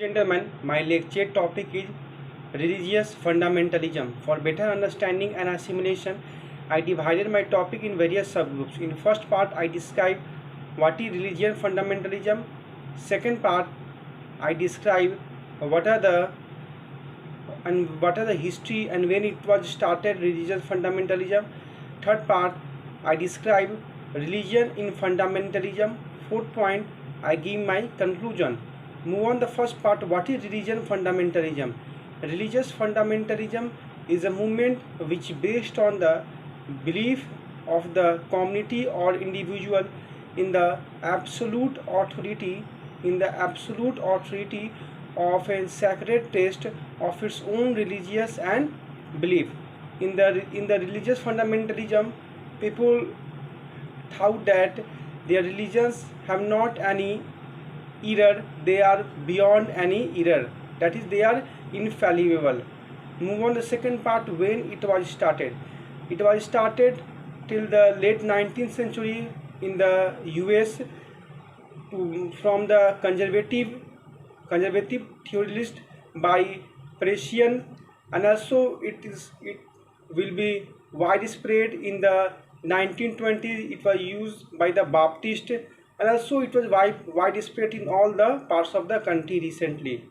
Gentlemen, my lecture topic is religious fundamentalism. For better understanding and assimilation, I divided my topic in various subgroups. In first part, I describe what is religious fundamentalism. Second part, I describe what are the history and when it was started religious fundamentalism. Third part, I describe religion in fundamentalism. Fourth point, I give my conclusion. Move on the first part. What is religion fundamentalism? Religious fundamentalism is a movement which based on the belief of the community or individual in the absolute authority of a sacred text of its own religious and belief. In the religious fundamentalism, people thought that their religions have not any error, they are beyond any error, that is, they are infallible. Move on the second part. When it was started till the late 19th century in the US from the conservative theorist by Parisian, and also it will be widespread in the 1920s. It was used by the Baptist, and also it was widespread in all the parts of the country recently.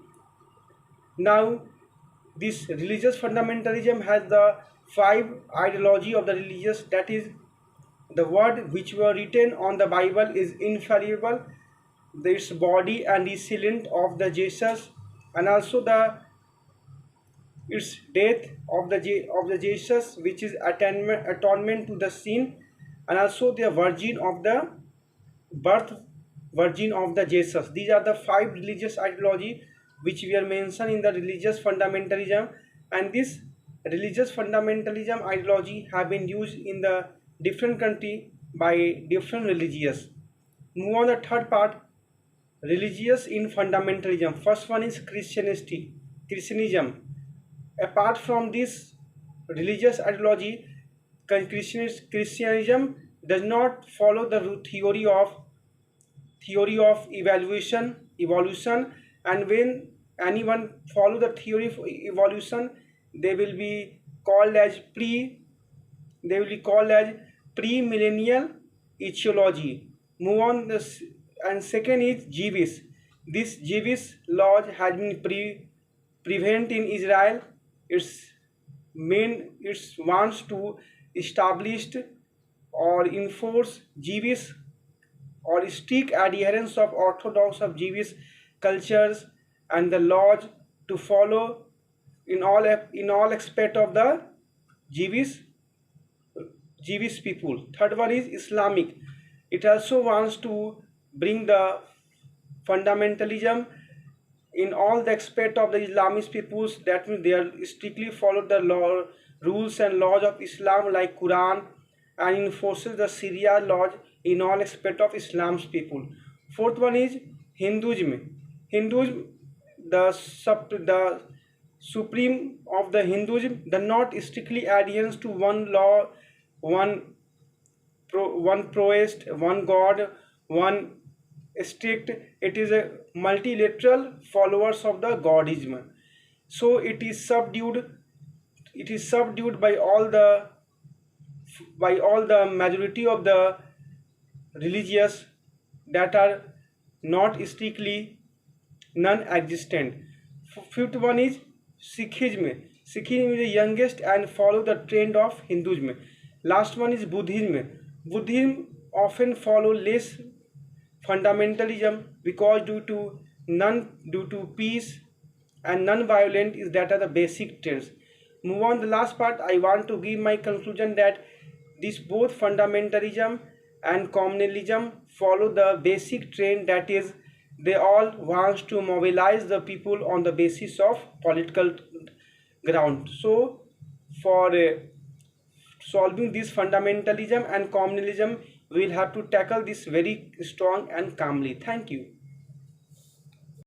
Now, this religious fundamentalism has the five ideology of the religious, that is, the word which were written on the Bible is infallible, its body and the silent of the Jesus, and also its death of the Jesus, which is atonement to the sin, and also the virgin of the birth, virgin of the Jesus. These are the five religious ideology which we are mentioned in the religious fundamentalism, and this religious fundamentalism ideology have been used in the different country by different religious. Move on the third part, religious in fundamentalism. First one is Christianism. Apart from this religious ideology, Christianism does not follow the theory of evolution, and when anyone follow the theory of evolution, they will be called as premillennial etiology. Move on this. And second is Jewish. This Jewish law has been prevent in Israel. It wants to establish or enforce Jewish or strict adherence of orthodox of Jewish cultures and the laws to follow in all aspect of the Jewish people. Third one is Islamic. It also wants to bring the fundamentalism in all the aspect of the Islamist peoples, that means they are strictly follow the rules and laws of Islam like Quran, and enforces the Sharia laws in all aspect of Islam's people. Fourth one is Hinduism. The supreme of the Hinduism does not strictly adherence to one law, one priest, one god, one strict. It is a multilateral followers of the godism. So it is subdued by all the majority of the religious that are not strictly non-existent. Fifth one is Sikhism. Sikhism is the youngest and follow the trend of Hinduism. Last one is Buddhism. Buddhism often follow less fundamentalism because due to peace and non-violent is that are the basic trends. Move on the last part. I want to give my conclusion that this both fundamentalism and communalism follow the basic trend, that is, they all want to mobilize the people on the basis of political ground. So for solving this fundamentalism and communalism, we will have to tackle this very strong and calmly. Thank you.